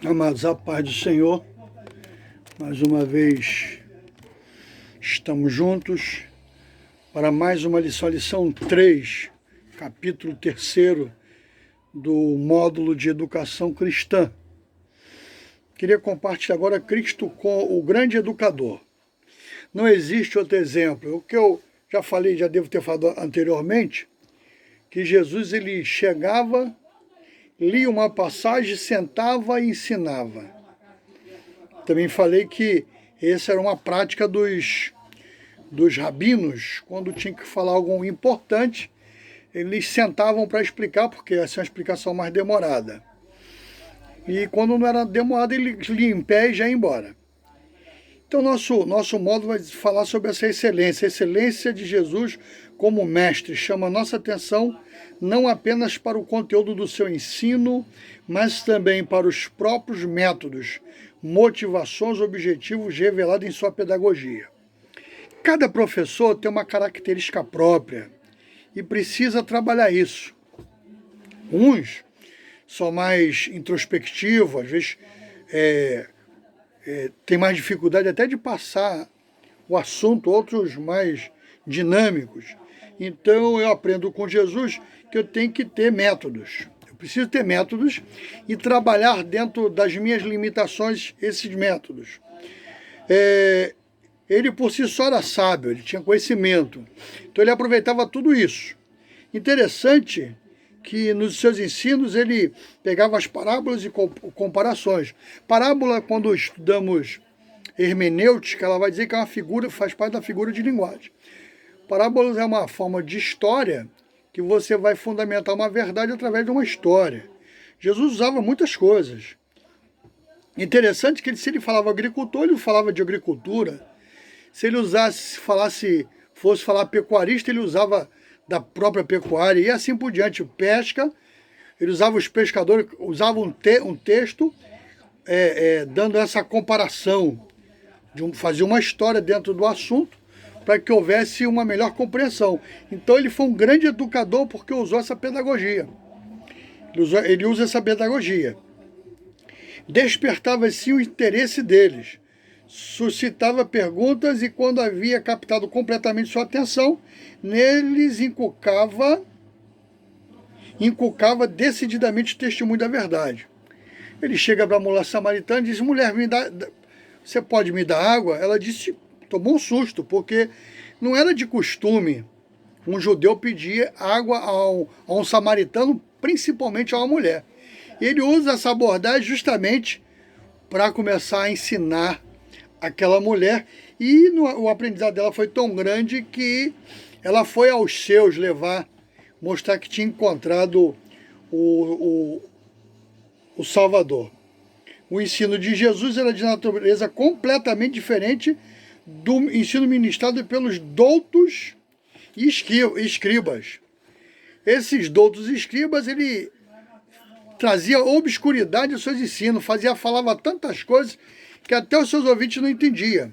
Amados, a paz do Senhor, mais uma vez estamos juntos para mais uma lição, lição 3, capítulo 3 do módulo de educação cristã. Queria compartilhar agora Cristo com o grande educador. Não existe outro exemplo. O que eu já falei, já devo ter falado anteriormente, que Jesus ele chegava, lia uma passagem, sentava e ensinava. Também falei que essa era uma prática dos rabinos, quando tinha que falar algo importante, eles sentavam para explicar, porque essa é uma explicação mais demorada. E quando não era demorada, ele lia em pé e já ia embora. Então, nosso modo vai falar sobre essa excelência. A excelência de Jesus como mestre chama a nossa atenção não apenas para o conteúdo do seu ensino, mas também para os próprios métodos, motivações, objetivos revelados em sua pedagogia. Cada professor tem uma característica própria e precisa trabalhar isso. Uns são mais introspectivos, às vezes tem mais dificuldade até de passar o assunto, outros mais dinâmicos. Então eu aprendo com Jesus que eu tenho que ter métodos. Eu preciso ter métodos e trabalhar dentro das minhas limitações esses métodos. Ele por si só era sábio, ele tinha conhecimento. Então ele aproveitava tudo isso. Interessante que nos seus ensinos ele pegava as parábolas e comparações. Parábola, quando estudamos hermenêutica, ela vai dizer que é uma figura, faz parte da figura de linguagem. Parábolas é uma forma de história que você vai fundamentar uma verdade através de uma história. Jesus usava muitas coisas. Interessante que se ele falava agricultor, ele falava de agricultura. Se ele fosse falar pecuarista, ele usava da própria pecuária e assim por diante. Pesca, ele usava os pescadores, usava um texto dando essa comparação, fazia uma história dentro do assunto para que houvesse uma melhor compreensão. Então ele foi um grande educador porque usou essa pedagogia. Ele usa essa pedagogia. Despertava assim o interesse deles, suscitava perguntas e quando havia captado completamente sua atenção, neles inculcava decididamente o testemunho da verdade. Ele chega para a mulher samaritana e diz: mulher, você pode me dar água? Ela disse, tomou um susto, porque não era de costume um judeu pedir água a um samaritano, principalmente a uma mulher. Ele usa essa abordagem justamente para começar a ensinar aquela mulher, e o aprendizado dela foi tão grande que ela foi aos seus mostrar que tinha encontrado o Salvador. O ensino de Jesus era de natureza completamente diferente do ensino ministrado pelos doutos e escribas. Esses doutos e escribas, ele trazia obscuridade aos seus ensinos, falava tantas coisas que até os seus ouvintes não entendiam.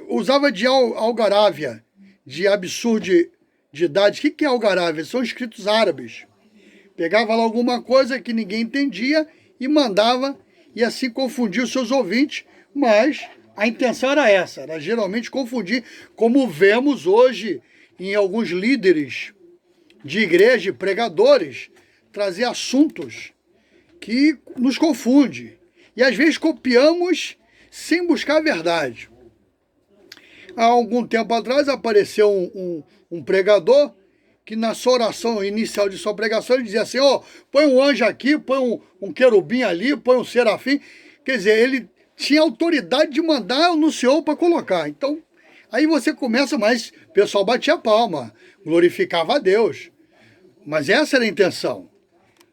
Usava de algarávia, de absurdidade. O que é algarávia? São escritos árabes. Pegava lá alguma coisa que ninguém entendia e mandava, e assim confundia os seus ouvintes, mas a intenção era essa, era geralmente confundir, como vemos hoje em alguns líderes de igreja, pregadores, trazer assuntos que nos confundem. E às vezes copiamos sem buscar a verdade. Há algum tempo atrás apareceu um pregador que na sua oração inicial de sua pregação ele dizia assim, põe um anjo aqui, põe um querubim ali, põe um serafim. Quer dizer, ele tinha autoridade de mandar no Senhor para colocar. Então, aí você começa, mas o pessoal batia palma, glorificava a Deus. Mas essa era a intenção.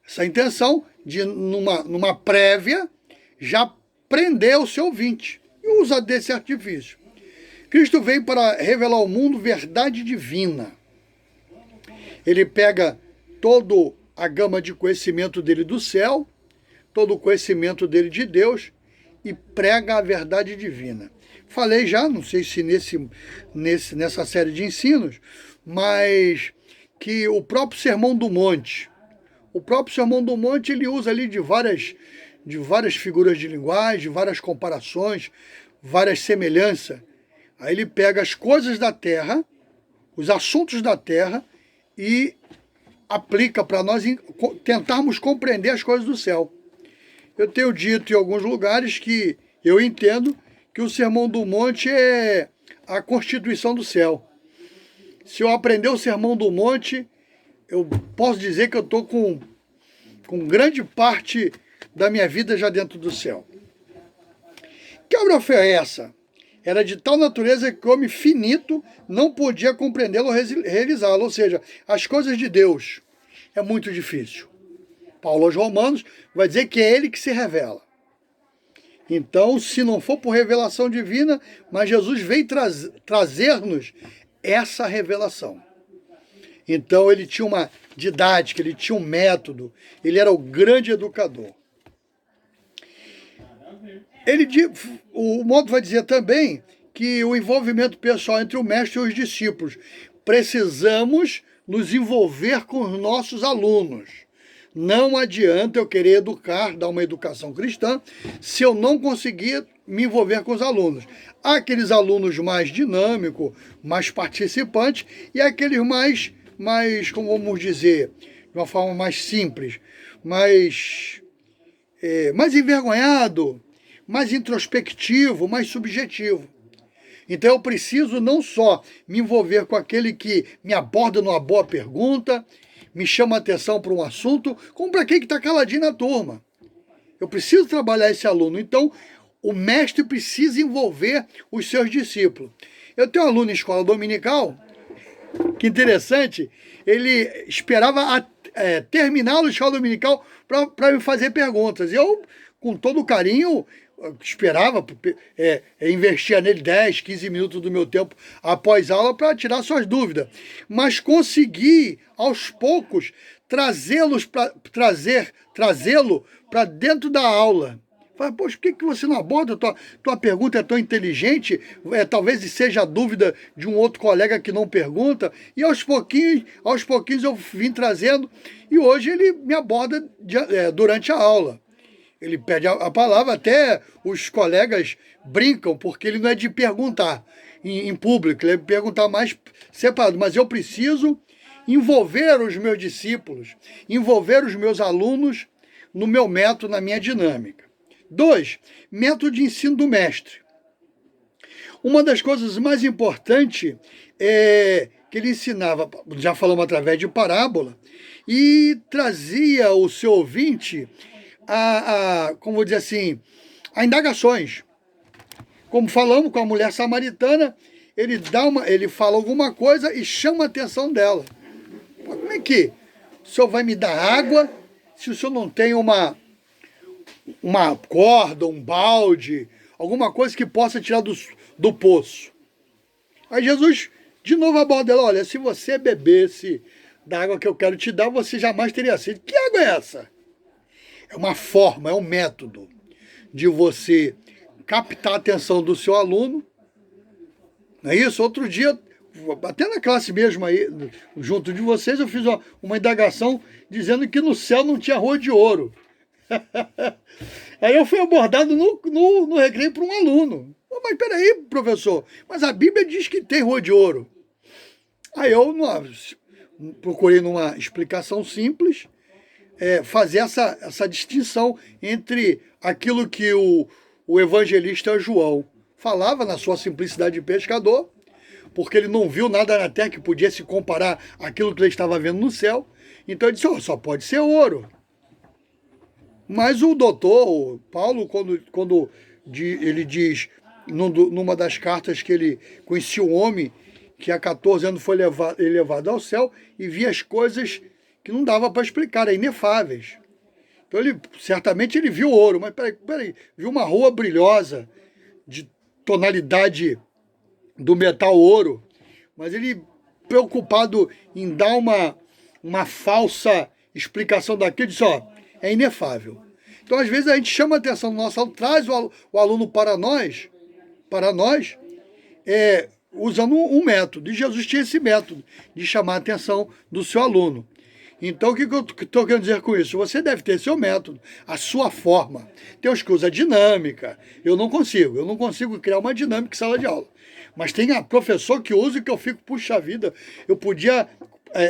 Essa intenção de, numa prévia, já prender o seu ouvinte. E usa desse artifício. Cristo veio para revelar ao mundo verdade divina. Ele pega toda a gama de conhecimento dele do céu, todo o conhecimento dele de Deus, e prega a verdade divina. Falei já, não sei se nessa série de ensinos, mas que o próprio Sermão do Monte ele usa ali de de várias figuras de linguagem, várias comparações, várias semelhanças. Aí ele pega as coisas da terra, os assuntos da terra e aplica para nós tentarmos compreender as coisas do céu. Eu tenho dito em alguns lugares que eu entendo que o Sermão do Monte é a constituição do céu. Se eu aprender o Sermão do Monte, eu posso dizer que eu estou com grande parte da minha vida já dentro do céu. Que obra foi essa? Era de tal natureza que o homem finito não podia compreendê-lo ou realizá-lo. Ou seja, as coisas de Deus é muito difícil. Paulo aos Romanos vai dizer que é ele que se revela. Então, se não for por revelação divina, mas Jesus veio trazer-nos essa revelação. Então, ele tinha uma didática, ele tinha um método, ele era o grande educador. O modo vai dizer também que o envolvimento pessoal entre o mestre e os discípulos. Precisamos nos envolver com os nossos alunos. Não adianta eu querer educar, dar uma educação cristã, se eu não conseguir me envolver com os alunos. Há aqueles alunos mais dinâmicos, mais participantes, e aqueles mais, como vamos dizer, de uma forma mais simples, mais envergonhado, mais introspectivo, mais subjetivo. Então eu preciso não só me envolver com aquele que me aborda numa boa pergunta, me chama a atenção para um assunto, como para quem que está caladinho na turma. Eu preciso trabalhar esse aluno. Então, o mestre precisa envolver os seus discípulos. Eu tenho um aluno em escola dominical, que interessante, ele esperava terminar a escola dominical para me fazer perguntas. Eu, com todo o carinho, esperava, investia nele 10, 15 minutos do meu tempo após aula para tirar suas dúvidas. Mas consegui, aos poucos, trazê-lo para dentro da aula. Falei, poxa, por que você não aborda? Tua pergunta é tão inteligente, talvez seja a dúvida de um outro colega que não pergunta. E aos pouquinhos eu vim trazendo, e hoje ele me aborda durante a aula. Ele pede a palavra, até os colegas brincam, porque ele não é de perguntar em público, ele é de perguntar mais separado. Mas eu preciso envolver os meus discípulos, envolver os meus alunos no meu método, na minha dinâmica. 2, método de ensino do mestre. Uma das coisas mais importantes é que ele ensinava, já falamos através de parábola, e trazia o seu ouvinte como vou dizer assim, a indagações. Como falamos com a mulher samaritana, ele fala alguma coisa e chama a atenção dela. Como é que o senhor vai me dar água se o senhor não tem uma corda, um balde, alguma coisa que possa tirar do poço? Aí Jesus, de novo, aborda ela, olha, se você bebesse da água que eu quero te dar, você jamais teria sede. Que água é essa? É uma forma, é um método de você captar a atenção do seu aluno. Não é isso? Outro dia, até na classe mesmo aí, junto de vocês, eu fiz uma indagação dizendo que no céu não tinha rua de ouro. Aí eu fui abordado no recreio por um aluno. Mas peraí, professor, mas a Bíblia diz que tem rua de ouro. Aí eu procurei numa explicação simples, fazer essa distinção entre aquilo que o evangelista João falava na sua simplicidade de pescador, porque ele não viu nada na terra que podia se comparar àquilo que ele estava vendo no céu. Então ele disse, só pode ser ouro. Mas o doutor Paulo, quando ele diz, numa das cartas, que ele conhecia um homem que há 14 anos foi elevado ao céu e via as coisas que não dava para explicar, inefáveis. Então, certamente ele viu ouro, mas peraí, viu uma rua brilhosa, de tonalidade do metal ouro, mas ele, preocupado em dar uma falsa explicação daquilo, disse, é inefável. Então, às vezes, a gente chama a atenção do nosso aluno, traz o aluno para nós, usando um método. E Jesus tinha esse método de chamar a atenção do seu aluno. Então, o que eu estou querendo dizer com isso? Você deve ter seu método, a sua forma. Tem os que usam dinâmica. Eu não consigo criar uma dinâmica em sala de aula. Mas tem a professor que usa e que eu fico, puxa vida, eu podia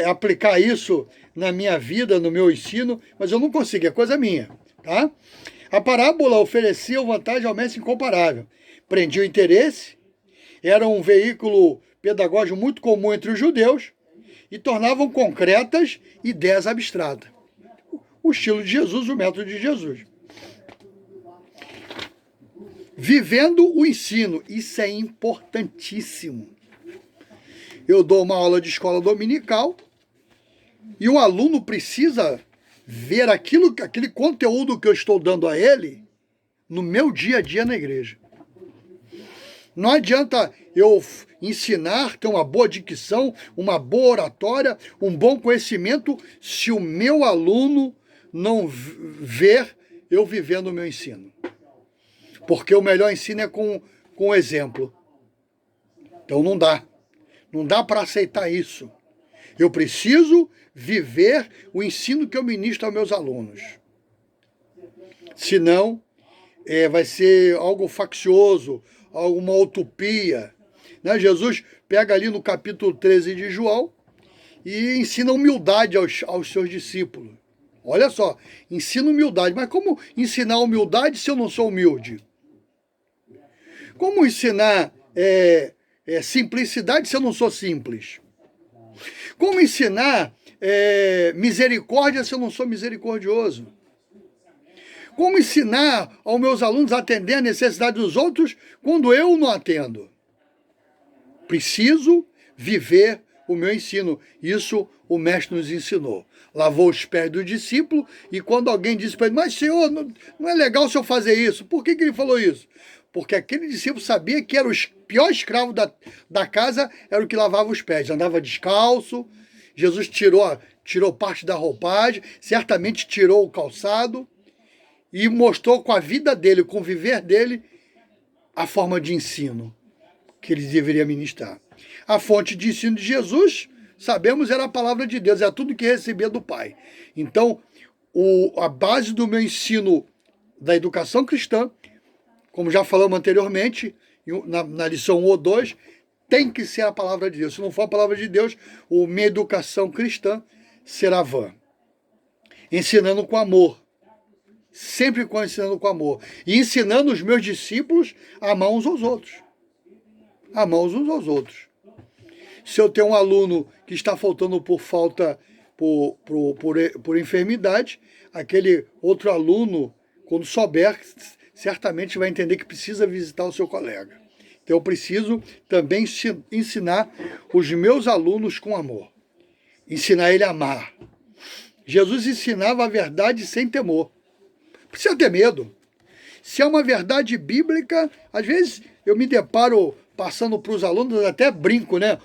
aplicar isso na minha vida, no meu ensino, mas eu não consigo, é coisa minha, tá? A parábola oferecia vantagem ao mestre incomparável. Prendia o interesse, era um veículo pedagógico muito comum entre os judeus e tornavam concretas ideias abstratas. O estilo de Jesus, o método de Jesus. Vivendo o ensino, isso é importantíssimo. Eu dou uma aula de escola dominical e o aluno precisa ver aquele conteúdo que eu estou dando a ele no meu dia a dia na igreja. Não adianta eu ensinar, ter uma boa dicção, uma boa oratória, um bom conhecimento, se o meu aluno não ver eu vivendo o meu ensino. Porque o melhor ensino é com exemplo. Então não dá. Não dá para aceitar isso. Eu preciso viver o ensino que eu ministro aos meus alunos. Senão, vai ser algo faccioso, alguma utopia. Né? Jesus pega ali no capítulo 13 de João e ensina humildade aos seus discípulos. Olha só, ensina humildade. Mas como ensinar humildade se eu não sou humilde? Como ensinar simplicidade se eu não sou simples? Como ensinar misericórdia se eu não sou misericordioso? Como ensinar aos meus alunos a atender a necessidade dos outros quando eu não atendo? Preciso viver o meu ensino. Isso o mestre nos ensinou. Lavou os pés do discípulo e quando alguém disse para ele, mas senhor, não é legal o senhor fazer isso. Por que ele falou isso? Porque aquele discípulo sabia que era o pior escravo da casa, era o que lavava os pés. Andava descalço, Jesus tirou parte da roupagem, certamente tirou o calçado e mostrou com a vida dele, com o viver dele, a forma de ensino que ele deveria ministrar. A fonte de ensino de Jesus, sabemos, era a palavra de Deus, é tudo que recebia do Pai. Então, a base do meu ensino da educação cristã, como já falamos anteriormente, na lição 1 ou 2, tem que ser a palavra de Deus. Se não for a palavra de Deus, a minha educação cristã será vã. Ensinando com amor. Sempre ensinando com amor. E ensinando os meus discípulos a amar uns aos outros. Amar uns aos outros. Se eu tenho um aluno que está faltando por enfermidade, aquele outro aluno, quando souber, certamente vai entender que precisa visitar o seu colega. Então eu preciso também ensinar os meus alunos com amor. Ensinar ele a amar. Jesus ensinava a verdade sem temor. Não precisa ter medo. Se é uma verdade bíblica, às vezes eu me deparo passando para os alunos, até brinco, né?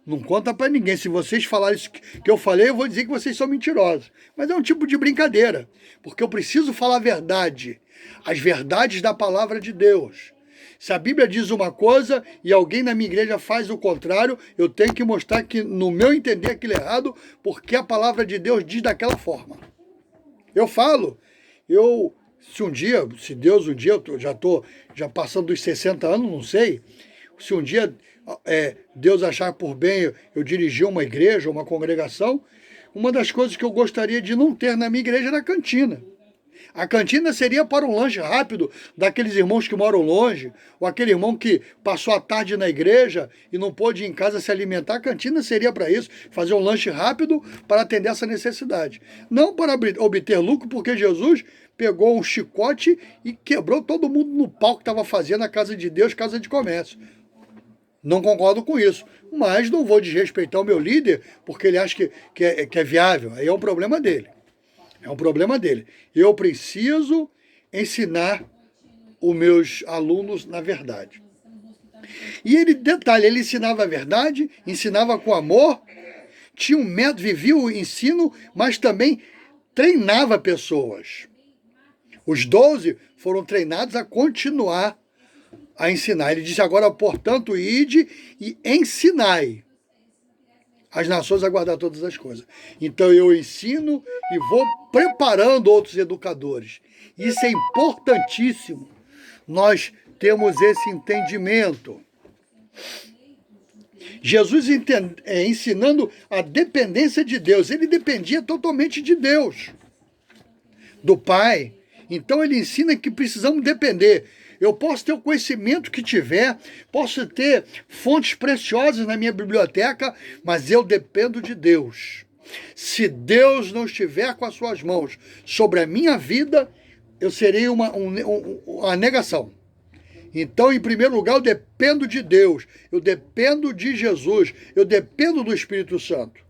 Não conta para ninguém. Se vocês falarem isso que eu falei, eu vou dizer que vocês são mentirosos. Mas é um tipo de brincadeira, porque eu preciso falar a verdade, as verdades da palavra de Deus. Se a Bíblia diz uma coisa e alguém na minha igreja faz o contrário, eu tenho que mostrar que, no meu entender, aquilo é errado, porque a palavra de Deus diz daquela forma. Eu falo, se Deus um dia, eu já passando dos 60 anos, não sei, se um dia Deus achar por bem eu dirigir uma igreja, uma congregação, uma das coisas que eu gostaria de não ter na minha igreja era a cantina. A cantina seria para um lanche rápido daqueles irmãos que moram longe, ou aquele irmão que passou a tarde na igreja e não pôde ir em casa se alimentar. A cantina seria para isso, fazer um lanche rápido para atender essa necessidade. Não para obter lucro, porque Jesus pegou um chicote e quebrou todo mundo no pau que estava fazendo a casa de Deus, casa de comércio. Não concordo com isso, mas não vou desrespeitar o meu líder porque ele acha que é viável. Aí é um problema dele. É um problema dele. Eu preciso ensinar os meus alunos na verdade. E ele ensinava a verdade, ensinava com amor, tinha um método, vivia o ensino, mas também treinava pessoas. Os 12 foram treinados a continuar a ensinar. Ele disse agora, portanto, ide e ensinai as nações a guardar todas as coisas. Então eu ensino e vou preparando outros educadores. Isso é importantíssimo. Nós temos esse entendimento. Jesus ensinando a dependência de Deus. Ele dependia totalmente de Deus, do Pai. Então ele ensina que precisamos depender. Eu posso ter o conhecimento que tiver, posso ter fontes preciosas na minha biblioteca, mas eu dependo de Deus. Se Deus não estiver com as suas mãos sobre a minha vida, eu serei uma negação. Então, em primeiro lugar, eu dependo de Deus, eu dependo de Jesus, eu dependo do Espírito Santo.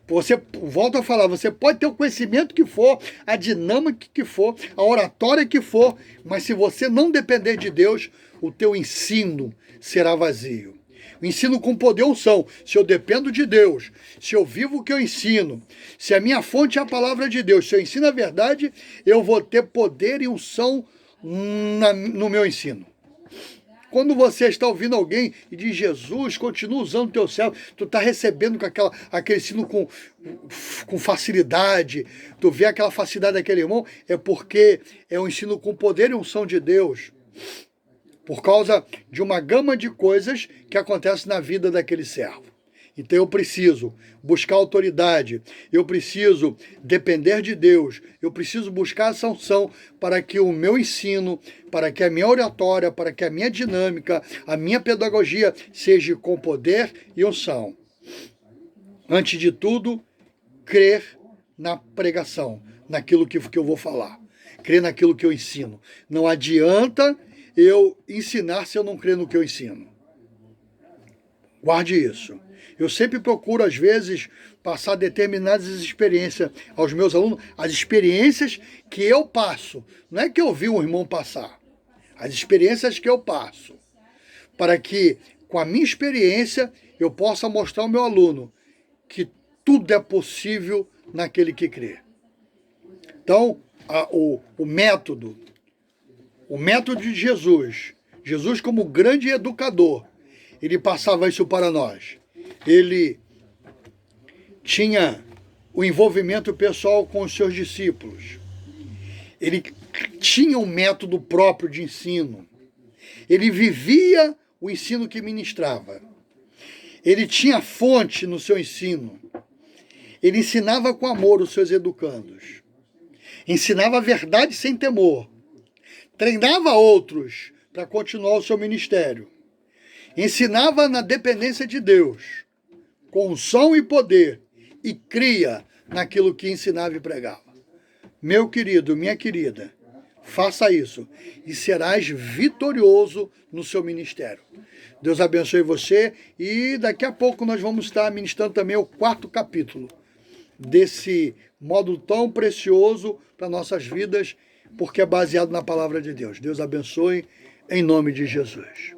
Você, volto a falar, você pode ter o conhecimento que for, a dinâmica que for, a oratória que for, mas se você não depender de Deus, o teu ensino será vazio. O ensino com poder e unção. Se eu dependo de Deus, se eu vivo o que eu ensino, se a minha fonte é a palavra de Deus, se eu ensino a verdade, eu vou ter poder e unção no meu ensino. Quando você está ouvindo alguém e diz, Jesus, continua usando o teu servo, tu está recebendo com aquele ensino com facilidade, tu vê aquela facilidade daquele irmão, é porque é um ensino com poder e unção de Deus, por causa de uma gama de coisas que acontecem na vida daquele servo. Então eu preciso buscar autoridade, eu preciso depender de Deus, eu preciso buscar essa unção para que o meu ensino, para que a minha oratória, para que a minha dinâmica, a minha pedagogia seja com poder e unção. Antes de tudo, crer na pregação, naquilo que eu vou falar, crer naquilo que eu ensino. Não adianta eu ensinar se eu não crer no que eu ensino. Guarde isso. Eu sempre procuro, às vezes, passar determinadas experiências aos meus alunos, as experiências que eu passo. Não é que eu vi um irmão passar. As experiências que eu passo. Para que, com a minha experiência, eu possa mostrar ao meu aluno que tudo é possível naquele que crê. Então, o método de Jesus, Jesus como grande educador, ele passava isso para nós. Ele tinha o envolvimento pessoal com os seus discípulos. Ele tinha um método próprio de ensino. Ele vivia o ensino que ministrava. Ele tinha fonte no seu ensino. Ele ensinava com amor os seus educandos. Ensinava a verdade sem temor. Treinava outros para continuar o seu ministério. Ensinava na dependência de Deus, com unção e poder, e cria naquilo que ensinava e pregava. Meu querido, minha querida, faça isso e serás vitorioso no seu ministério. Deus abençoe você e daqui a pouco nós vamos estar ministrando também o 4º capítulo desse módulo tão precioso para nossas vidas, porque é baseado na palavra de Deus. Deus abençoe em nome de Jesus.